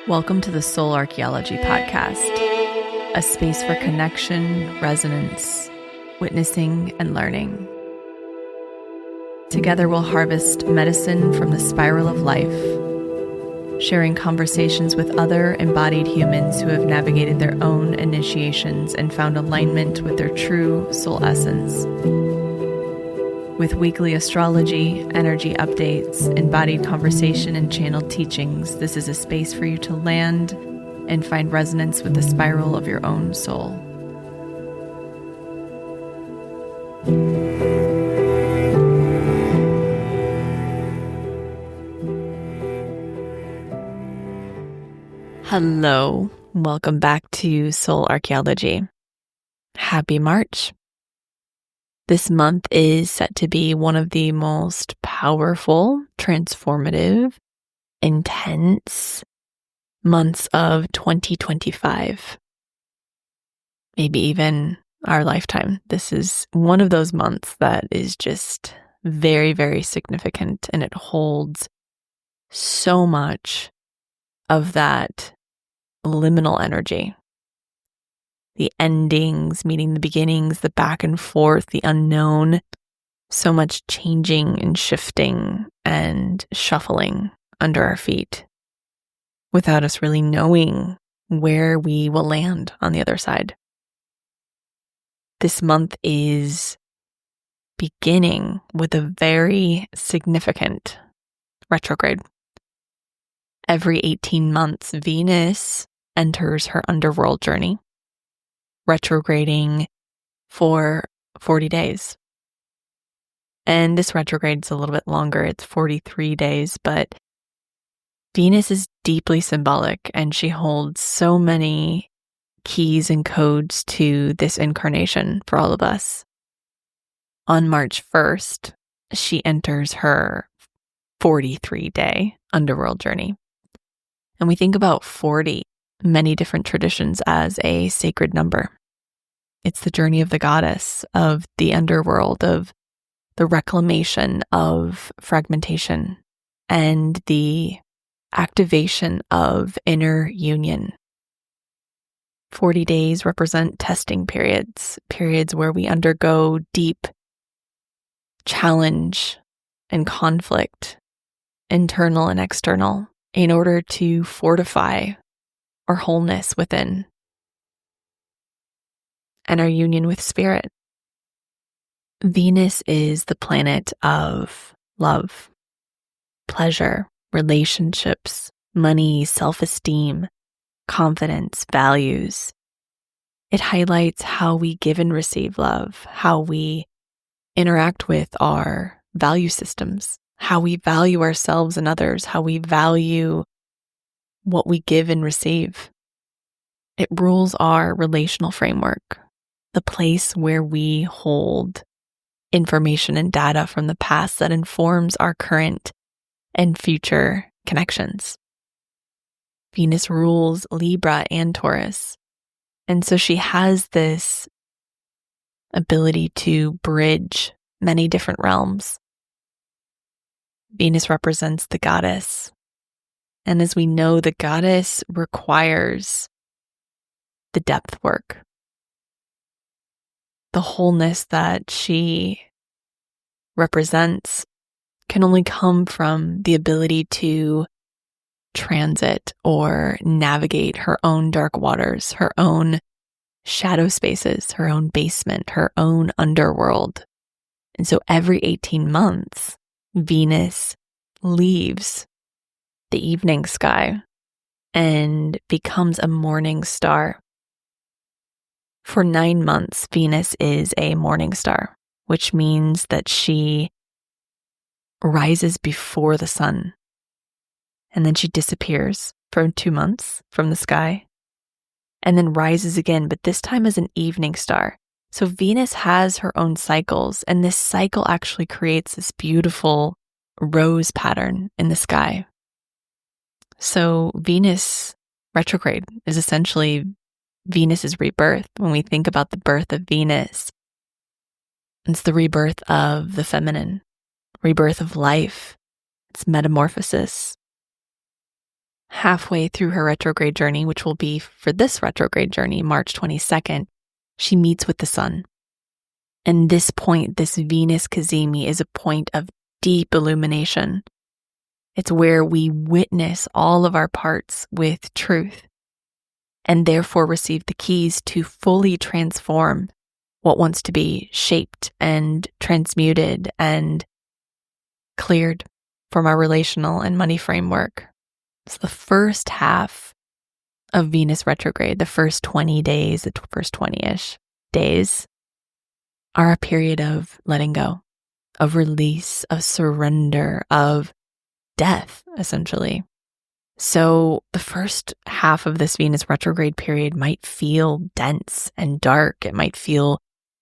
Welcome to the Soul Archaeology podcast, a space for connection, resonance, witnessing, and learning. Together we'll harvest medicine from the spiral of life, sharing conversations with other embodied humans who have navigated their own initiations and found alignment with their true soul essence. With weekly astrology, energy updates, embodied conversation, and channeled teachings, this is a space for you to land and find resonance with the spiral of your own soul. Hello, welcome back to Soul Archaeology. Happy March. This month is set to be one of the most powerful, transformative, intense months of 2025. Maybe even our lifetime. This is one of those months that is just very, very significant, and it holds so much of that liminal energy. The endings meeting the beginnings, the back and forth, the unknown, so much changing and shifting and shuffling under our feet without us really knowing where we will land on the other side. This month is beginning with a very significant retrograde. Every 18 months, Venus enters her underworld journey, retrograding for 40 days. And this retrograde is a little bit longer. It's 43 days, but Venus is deeply symbolic, and she holds so many keys and codes to this incarnation for all of us. On March 1st, she enters her 43-day underworld journey. And we think about 40, many different traditions, as a sacred number. It's the journey of the goddess, of the underworld, of the reclamation of fragmentation, and the activation of inner union. 40 days represent testing periods, periods where we undergo deep challenge and conflict, internal and external, in order to fortify our wholeness within and our union with spirit. Venus is the planet of love, pleasure, relationships, money, self-esteem, confidence, values. It highlights how we give and receive love, how we interact with our value systems, how we value ourselves and others, how we value what we give and receive. It rules our relational framework, the place where we hold information and data from the past that informs our current and future connections. Venus rules Libra and Taurus. And so she has this ability to bridge many different realms. Venus represents the goddess. And as we know, the goddess requires the depth work. The wholeness that she represents can only come from the ability to transit or navigate her own dark waters, her own shadow spaces, her own basement, her own underworld. And so every 18 months, Venus leaves the evening sky and becomes a morning star. For 9 months, Venus is a morning star, which means that she rises before the sun, and then she disappears for 2 months from the sky, and then rises again, but this time as an evening star. So Venus has her own cycles, and this cycle actually creates this beautiful rose pattern in the sky. So Venus retrograde is essentially Venus's rebirth. When we think about the birth of Venus, it's the rebirth of the feminine, rebirth of life, it's metamorphosis. halfway through her retrograde journey, which will be for this retrograde journey, March 22nd, she meets with the sun. And this point, this Venus Cazimi, is a point of deep illumination. It's where we witness all of our parts with truth and therefore receive the keys to fully transform what wants to be shaped and transmuted and cleared from our relational and money framework. So the first half of Venus retrograde, the first 20 days, the first 20-ish days, are a period of letting go, of release, of surrender, of death, essentially. So the first half of this Venus retrograde period might feel dense and dark. It might feel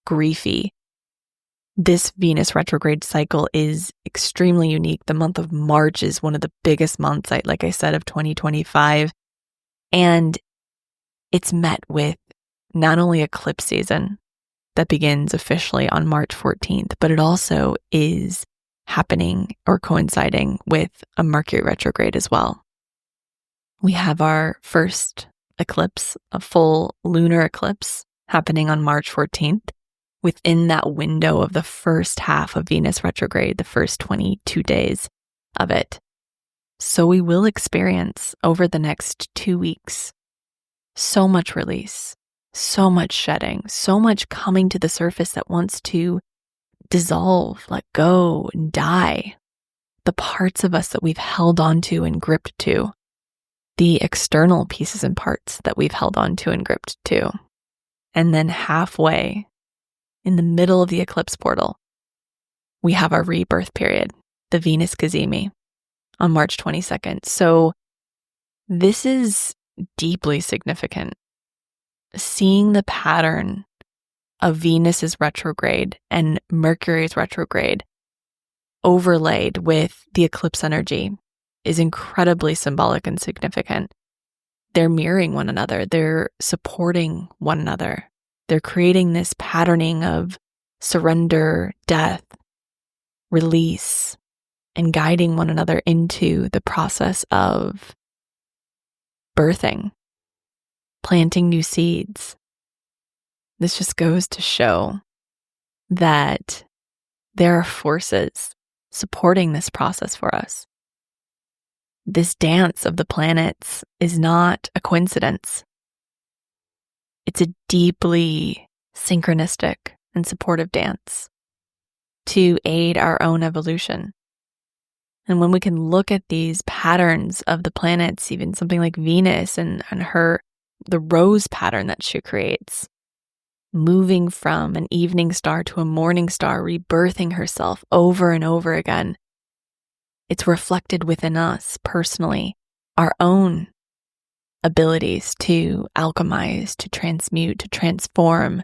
griefy. This Venus retrograde cycle is extremely unique. The month of March is one of the biggest months, like I said, of 2025. And it's met with not only eclipse season that begins officially on March 14th, but it also is happening or coinciding with a Mercury retrograde as well. We have our first eclipse, a full lunar eclipse, happening on March 14th. Within that window of the first half of Venus retrograde, the first 22 days of it. So we will experience over the next 2 weeks so much release, so much shedding, so much coming to the surface that wants to dissolve, let go, and die. The parts of us that we've held onto and gripped to, the external pieces and parts that we've held onto and gripped to. And then halfway, in the middle of the eclipse portal, we have our rebirth period, the Venus Cazimi, on March 22nd. So this is deeply significant. Seeing the pattern of Venus's retrograde and Mercury's retrograde overlaid with the eclipse energy is incredibly symbolic and significant. They're mirroring one another. They're supporting one another. They're creating this patterning of surrender, death, release, and guiding one another into the process of birthing, planting new seeds. This just goes to show that there are forces supporting this process for us. This dance of the planets is not a coincidence. It's a deeply synchronistic and supportive dance to aid our own evolution. And when we can look at these patterns of the planets, even something like Venus and the rose pattern that she creates, moving from an evening star to a morning star, rebirthing herself over and over again, it's reflected within us personally, our own abilities to alchemize, to transmute, to transform,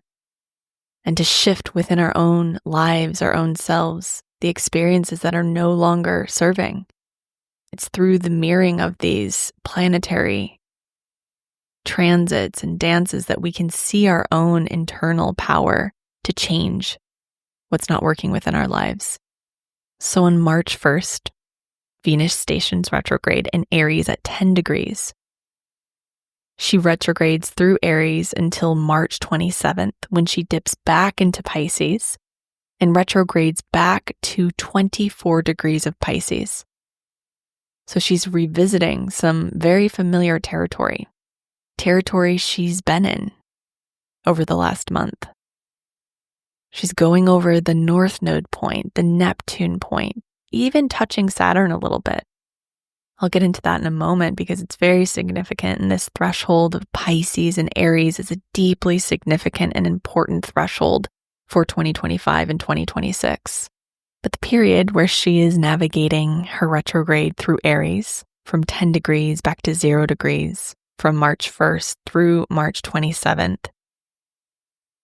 and to shift within our own lives, our own selves, the experiences that are no longer serving. It's through the mirroring of these planetary transits and dances that we can see our own internal power to change what's not working within our lives. So on March 1st, Venus stations retrograde in Aries at 10 degrees. She retrogrades through Aries until March 27th, when she dips back into Pisces and retrogrades back to 24 degrees of Pisces. So she's revisiting some very familiar territory she's been in over the last month. She's going over the North Node point, the Neptune point, even touching Saturn a little bit. I'll get into that in a moment because it's very significant, and this threshold of Pisces and Aries is a deeply significant and important threshold for 2025 and 2026. But the period where she is navigating her retrograde through Aries from 10 degrees back to 0 degrees from March 1st through March 27th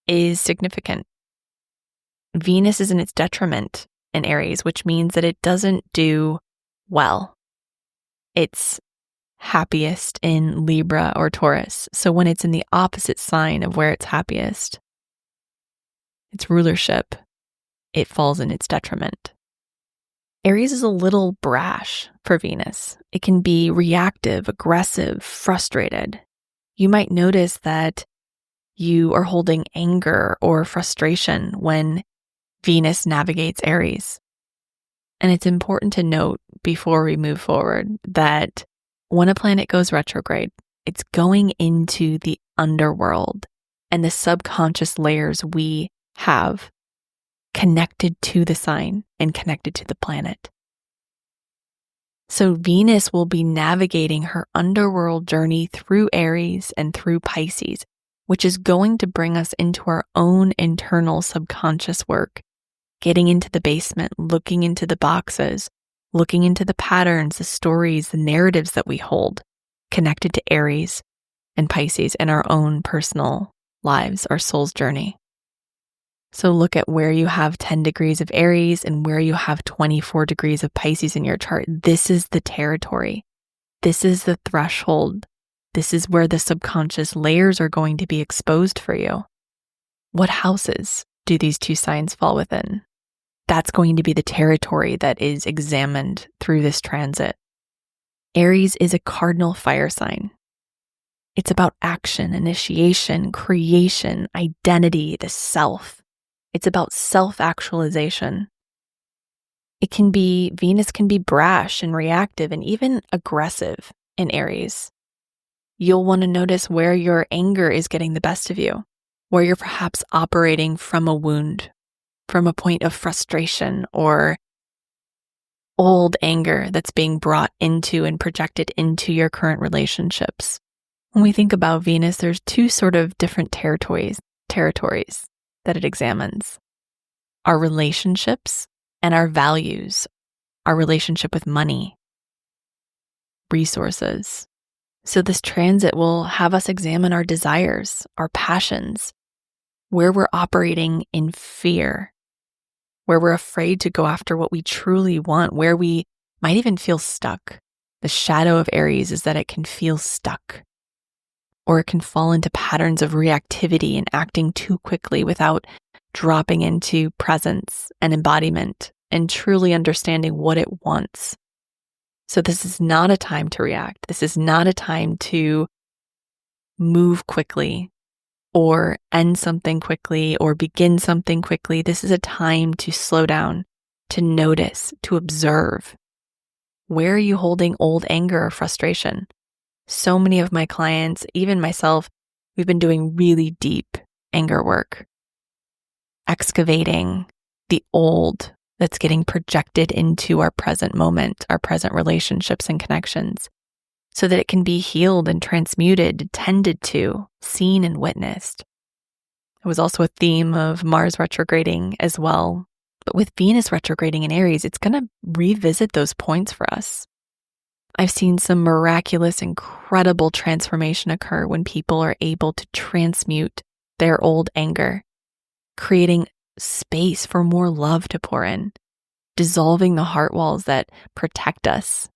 is significant. Venus is in its detriment in Aries, which means that it doesn't do well. It's happiest in Libra or Taurus. So when it's in the opposite sign of where it's happiest, its rulership, it falls in its detriment. Aries is a little brash for Venus. It can be reactive, aggressive, frustrated. You might notice that you are holding anger or frustration when Venus navigates Aries. And it's important to note before we move forward that when a planet goes retrograde, it's going into the underworld and the subconscious layers we have connected to the sign and connected to the planet. So Venus will be navigating her underworld journey through Aries and through Pisces, which is going to bring us into our own internal subconscious work, getting into the basement, looking into the boxes, looking into the patterns, the stories, the narratives that we hold connected to Aries and Pisces in our own personal lives, our soul's journey. So look at where you have 10 degrees of Aries and where you have 24 degrees of Pisces in your chart. This is the territory. This is the threshold. This is where the subconscious layers are going to be exposed for you. What houses do these two signs fall within? That's going to be the territory that is examined through this transit. Aries is a cardinal fire sign. It's about action, initiation, creation, identity, the self. It's about self-actualization. Venus can be brash and reactive and even aggressive in Aries. You'll want to notice where your anger is getting the best of you, where you're perhaps operating from a wound, from a point of frustration or old anger that's being brought into and projected into your current relationships. When we think about Venus, there's two sort of different territories that it examines. Our relationships and our values, our relationship with money, resources. So this transit will have us examine our desires, our passions, where we're operating in fear, where we're afraid to go after what we truly want, where we might even feel stuck. The shadow of Aries is that it can feel stuck, or it can fall into patterns of reactivity and acting too quickly without dropping into presence and embodiment and truly understanding what it wants. So this is not a time to react. This is not a time to move quickly or end something quickly or begin something quickly. This is a time to slow down, to notice, to observe. Where are you holding old anger or frustration? So many of my clients, even myself, we've been doing really deep anger work, excavating the old that's getting projected into our present moment, our present relationships and connections, so that it can be healed and transmuted, tended to, seen and witnessed. It was also a theme of Mars retrograding as well. But with Venus retrograding in Aries, it's going to revisit those points for us. I've seen some miraculous, incredible transformation occur when people are able to transmute their old anger, creating space for more love to pour in, dissolving the heart walls that protect us,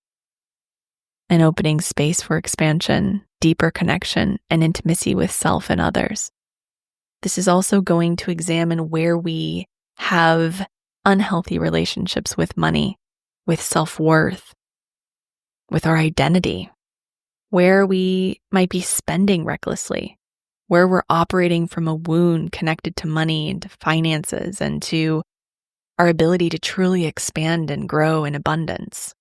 and opening space for expansion, deeper connection, and intimacy with self and others. This is also going to examine where we have unhealthy relationships with money, with self-worth, with our identity, where we might be spending recklessly, where we're operating from a wound connected to money and to finances and to our ability to truly expand and grow in abundance.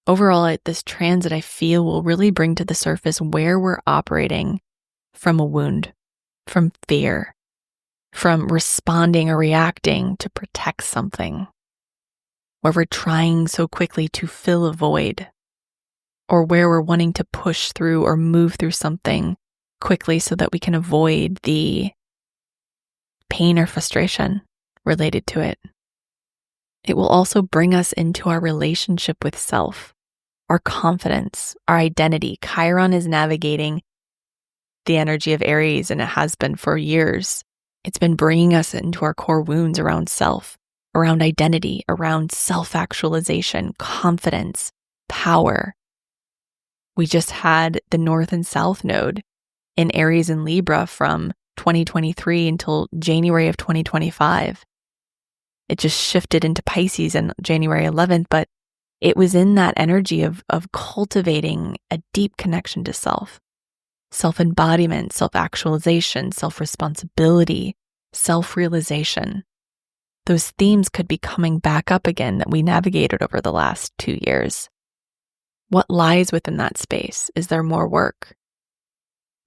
Overall, at this transit, I feel will really bring to the surface where we're operating from a wound, from fear, from responding or reacting to protect something, where we're trying so quickly to fill a void, or where we're wanting to push through or move through something quickly so that we can avoid the pain or frustration related to it. It will also bring us into our relationship with self, our confidence, our identity. Chiron is navigating the energy of Aries, and it has been for years. It's been bringing us into our core wounds around self, around identity, around self-actualization, confidence, power. We just had the North and South node in Aries and Libra from 2023 until January of 2025. It just shifted into Pisces on January 11th, but it was in that energy of cultivating a deep connection to self, self-embodiment, self-actualization, self-responsibility, self-realization. Those themes could be coming back up again that we navigated over the last 2 years. What lies within that space? Is there more work?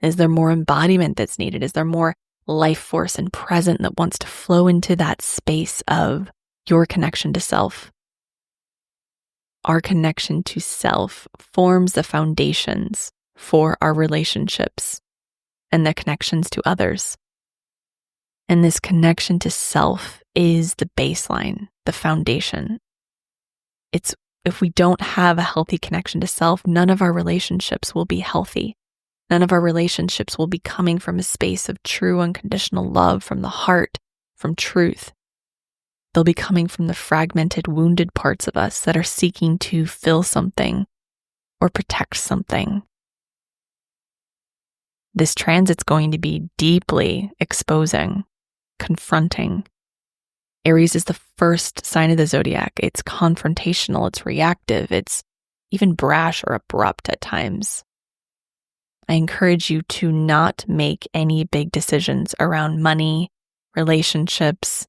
Is there more embodiment that's needed? Is there more life force and present that wants to flow into that space of your connection to self? Our connection to self forms the foundations for our relationships and the connections to others. And this connection to self is the baseline, the foundation. If we don't have a healthy connection to self, none of our relationships will be healthy. None of our relationships will be coming from a space of true unconditional love from the heart, from truth. They'll be coming from the fragmented, wounded parts of us that are seeking to fill something or protect something. This transit's going to be deeply exposing, confronting. Aries is the first sign of the zodiac. It's confrontational, it's reactive, it's even brash or abrupt at times. I encourage you to not make any big decisions around money, relationships.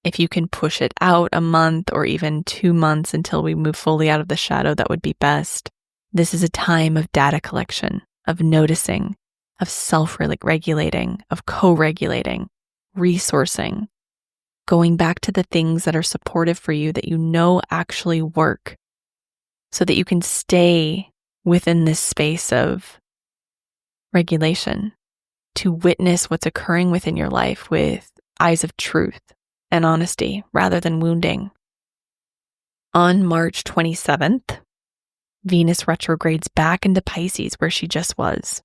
If you can push it out a month or even 2 months until we move fully out of the shadow, that would be best. This is a time of data collection, of noticing, of self-regulating, of co-regulating, resourcing, going back to the things that are supportive for you that you know actually work so that you can stay within this space of regulation, to witness what's occurring within your life with eyes of truth and honesty rather than wounding. On March 27th, Venus retrogrades back into Pisces where she just was.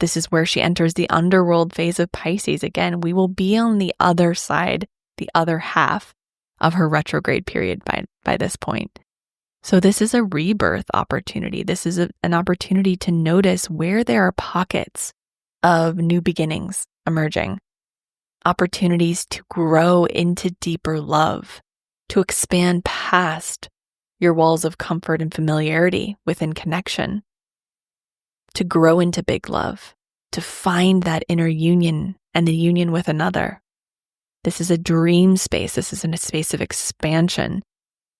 This is where she enters the underworld phase of Pisces. Again, we will be on the other side, the other half of her retrograde period by this point. So this is a rebirth opportunity. This is an opportunity to notice where there are pockets of new beginnings emerging, opportunities to grow into deeper love, to expand past your walls of comfort and familiarity within connection, to grow into big love, to find that inner union and the union with another. This is a dream space. This is in a space of expansion.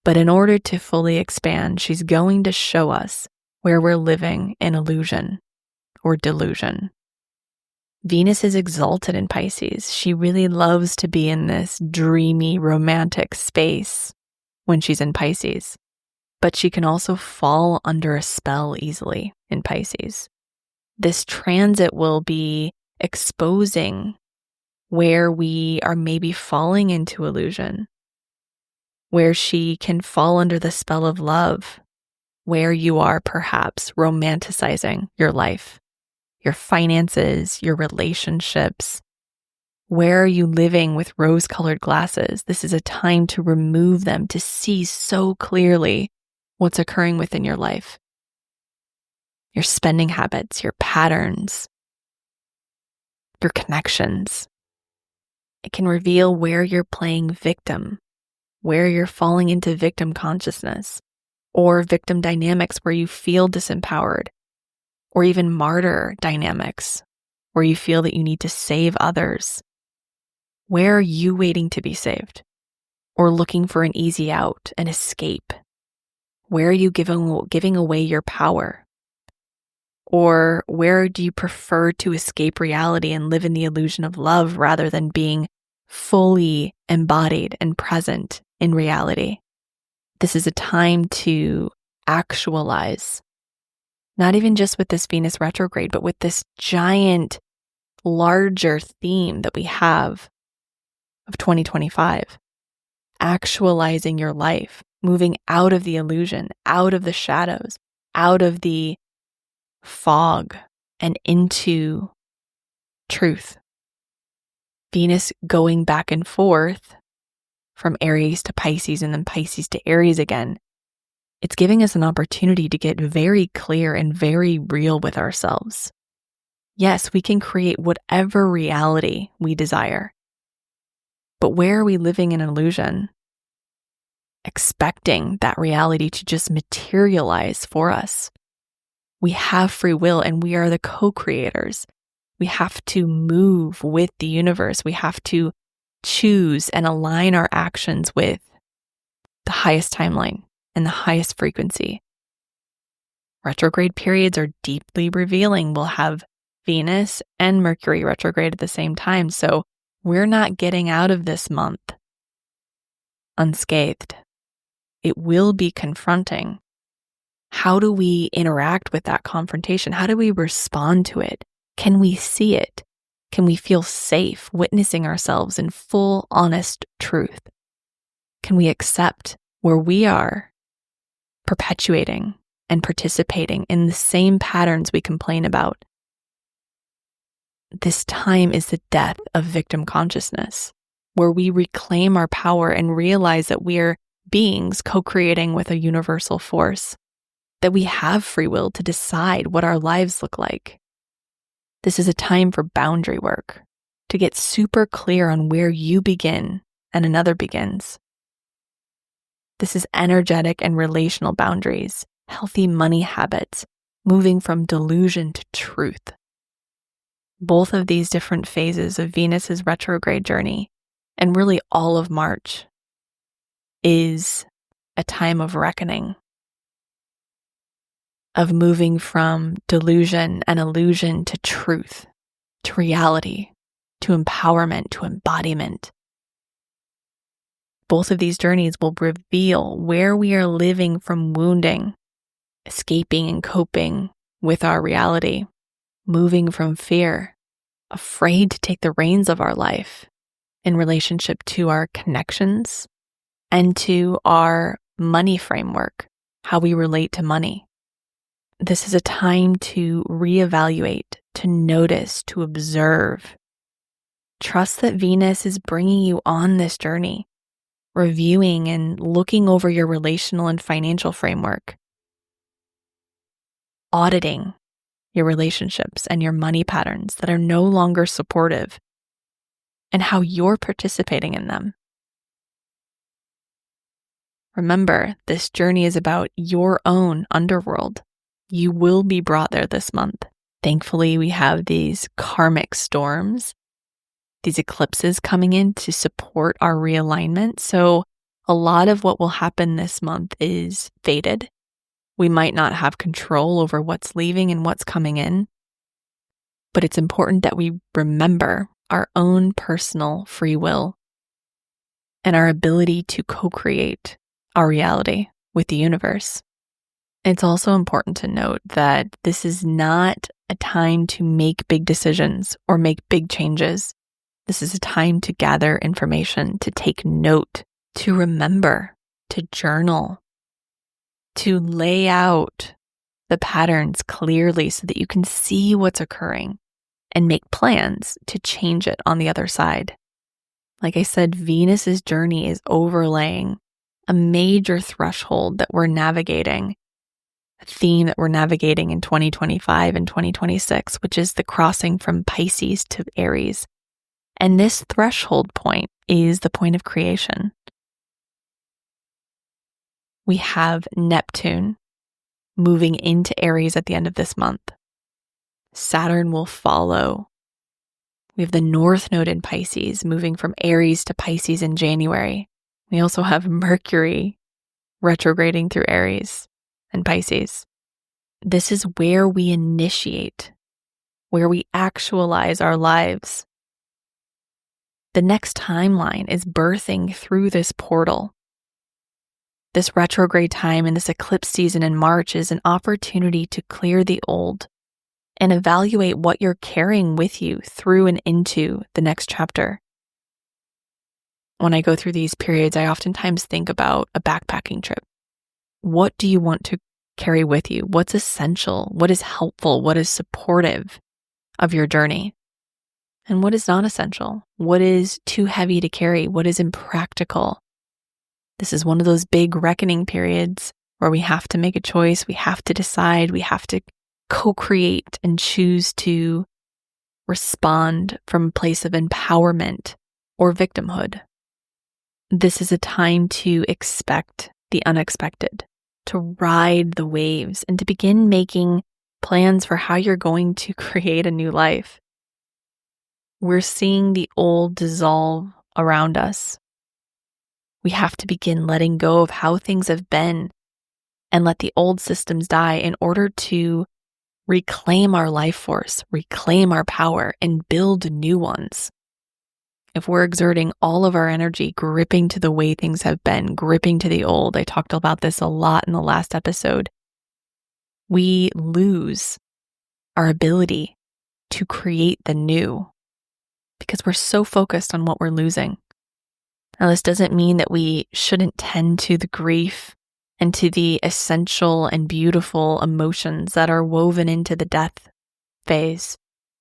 But in order to fully expand, she's going to show us where we're living in illusion or delusion. Venus is exalted in Pisces. She really loves to be in this dreamy, romantic space when she's in Pisces. But she can also fall under a spell easily in Pisces. This transit will be exposing where we are maybe falling into illusion, where she can fall under the spell of love, where you are perhaps romanticizing your life, your finances, your relationships. Where are you living with rose-colored glasses? This is a time to remove them, to see so clearly what's occurring within your life. Your spending habits, your patterns, your connections. It can reveal where you're playing victim, where you're falling into victim consciousness, or victim dynamics where you feel disempowered, or even martyr dynamics where you feel that you need to save others. Where are you waiting to be saved, or looking for an easy out, an escape? Where are you giving away your power? Or where do you prefer to escape reality and live in the illusion of love rather than being fully embodied and present in reality? This is a time to actualize, not even just with this Venus retrograde, but with this giant, larger theme that we have of 2025. Actualizing your life, moving out of the illusion, out of the shadows, out of the fog, and into truth. Venus going back and forth from Aries to Pisces and then Pisces to Aries again. It's giving us an opportunity to get very clear and very real with ourselves. Yes, we can create whatever reality we desire. But where are we living in illusion? Expecting that reality to just materialize for us. We have free will and we are the co-creators. We have to move with the universe. We have to choose and align our actions with the highest timeline and the highest frequency. Retrograde periods are deeply revealing. We'll have Venus and Mercury retrograde at the same time. So we're not getting out of this month unscathed. It will be confronting. How do we interact with that confrontation? How do we respond to it? Can we see it? Can we feel safe witnessing ourselves in full, honest truth? Can we accept where we are perpetuating and participating in the same patterns we complain about? This time is the death of victim consciousness, where we reclaim our power and realize that we're beings co-creating with a universal force, that we have free will to decide what our lives look like. This is a time for boundary work, to get super clear on where you begin and another begins. This is energetic and relational boundaries, healthy money habits, moving from delusion to truth. Both of these different phases of Venus's retrograde journey, and really all of March, is a time of reckoning, of moving from delusion and illusion to truth, to reality, to empowerment, to embodiment. Both of these journeys will reveal where we are living from wounding, escaping and coping with our reality, moving from fear, afraid to take the reins of our life in relationship to our connections and to our money framework, how we relate to money. This is a time to reevaluate, to notice, to observe. Trust that Venus is bringing you on this journey, reviewing and looking over your relational and financial framework, auditing your relationships and your money patterns that are no longer supportive, and how you're participating in them. Remember, this journey is about your own underworld. You will be brought there this month. Thankfully, we have these karmic storms, these eclipses coming in to support our realignment. So a lot of what will happen this month is fated. We might not have control over what's leaving and what's coming in, but it's important that we remember our own personal free will and our ability to co-create our reality with the universe. It's also important to note that this is not a time to make big decisions or make big changes. This is a time to gather information, to take note, to remember, to journal, to lay out the patterns clearly so that you can see what's occurring and make plans to change it on the other side. Like I said, Venus's journey is overlaying a major threshold that we're navigating, a theme that we're navigating in 2025 and 2026, which is the crossing from Pisces to Aries. And this threshold point is the point of creation. We have Neptune moving into Aries at the end of this month. Saturn will follow. We have the North Node in Pisces moving from Aries to Pisces in January. We also have Mercury retrograding through Aries and Pisces. This is where we initiate, where we actualize our lives. The next timeline is birthing through this portal. This retrograde time and this eclipse season in March is an opportunity to clear the old and evaluate what you're carrying with you through and into the next chapter. When I go through these periods, I oftentimes think about a backpacking trip. What do you want to carry with you? What's essential? What is helpful? What is supportive of your journey? And what is not essential? What is too heavy to carry? What is impractical? This is one of those big reckoning periods where we have to make a choice. We have to decide. We have to co-create and choose to respond from a place of empowerment or victimhood. This is a time to expect the unexpected, to ride the waves, and to begin making plans for how you're going to create a new life. We're seeing the old dissolve around us. We have to begin letting go of how things have been and let the old systems die in order to reclaim our life force, reclaim our power, and build new ones. If we're exerting all of our energy, gripping to the way things have been, gripping to the old, I talked about this a lot in the last episode, we lose our ability to create the new because we're so focused on what we're losing. Now, this doesn't mean that we shouldn't tend to the grief and to the essential and beautiful emotions that are woven into the death phase.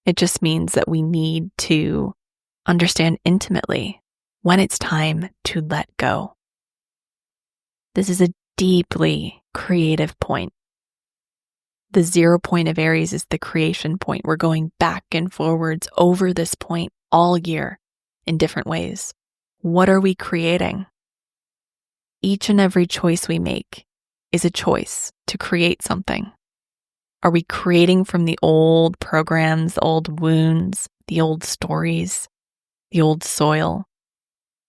It just means that we need to understand intimately when it's time to let go. This is a deeply creative point. The 0 point of Aries is the creation point. We're going back and forwards over this point all year in different ways. What are we creating? Each and every choice we make is a choice to create something. Are we creating from the old programs, the old wounds, the old stories, the old soil?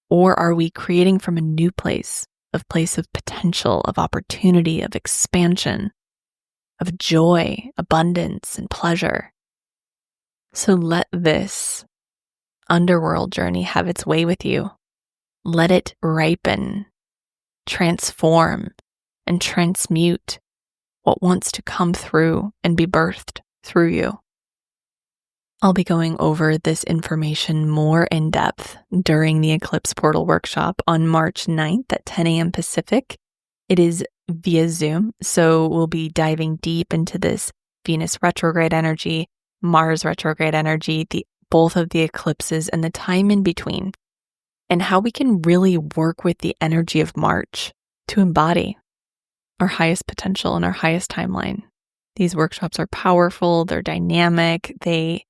Or are we creating from a new place of potential, of opportunity, of expansion, of joy, abundance, and pleasure? So let this underworld journey have its way with you. Let it ripen, transform, and transmute what wants to come through and be birthed through you. I'll be going over this information more in depth during the Eclipse Portal Workshop on March 9th at 10 a.m. Pacific. It is via Zoom, so we'll be diving deep into this Venus retrograde energy, Mars retrograde energy, both of the eclipses and the time in between, and how we can really work with the energy of March to embody our highest potential and our highest timeline. These workshops are powerful, they're dynamic, they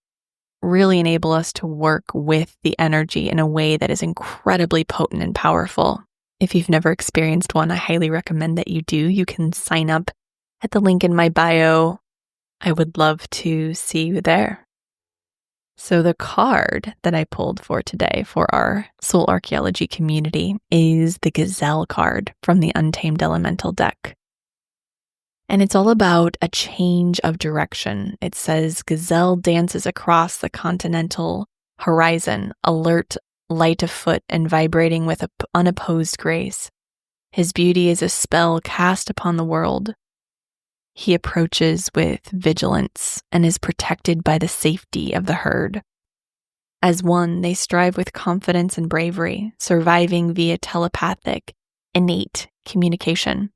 really enable us to work with the energy in a way that is incredibly potent and powerful. If you've never experienced one, I highly recommend that you do. You can sign up at the link in my bio. I would love to see you there. So the card that I pulled for today for our Soul Archaeology community is the Gazelle card from the Untamed Elemental deck. And it's all about a change of direction. It says, Gazelle dances across the continental horizon, alert, light of foot, and vibrating with unopposed grace. His beauty is a spell cast upon the world. He approaches with vigilance and is protected by the safety of the herd. As one, they strive with confidence and bravery, surviving via telepathic, innate communication.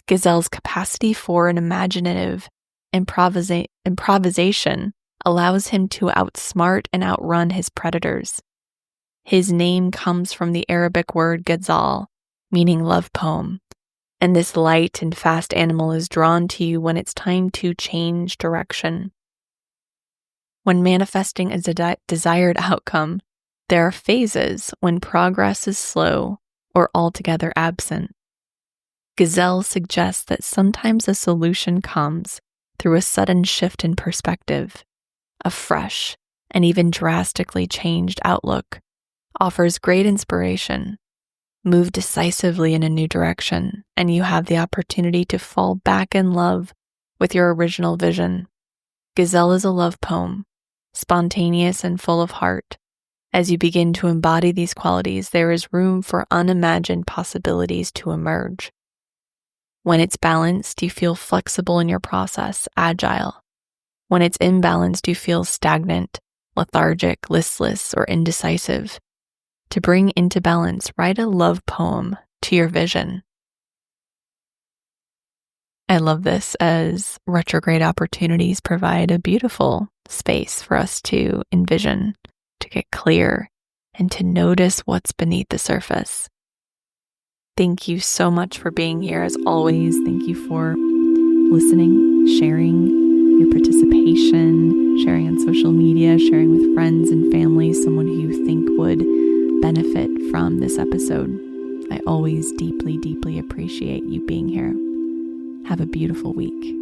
Gazelle's capacity for an imaginative improvisation allows him to outsmart and outrun his predators. His name comes from the Arabic word gazal, meaning love poem. And this light and fast animal is drawn to you when it's time to change direction. When manifesting a desired outcome, there are phases when progress is slow or altogether absent. Gazelle suggests that sometimes a solution comes through a sudden shift in perspective. A fresh and even drastically changed outlook offers great inspiration. Move decisively in a new direction, and you have the opportunity to fall back in love with your original vision. Gazelle is a love poem, spontaneous and full of heart. As you begin to embody these qualities, there is room for unimagined possibilities to emerge. When it's balanced, you feel flexible in your process, agile. When it's imbalanced, you feel stagnant, lethargic, listless, or indecisive. To bring into balance, write a love poem to your vision. I love this, as retrograde opportunities provide a beautiful space for us to envision, to get clear, and to notice what's beneath the surface. Thank you so much for being here. As always, thank you for listening, sharing your participation, sharing on social media, sharing with friends and family, someone who you think would benefit from this episode, I always deeply, deeply appreciate you being here. Have a beautiful week.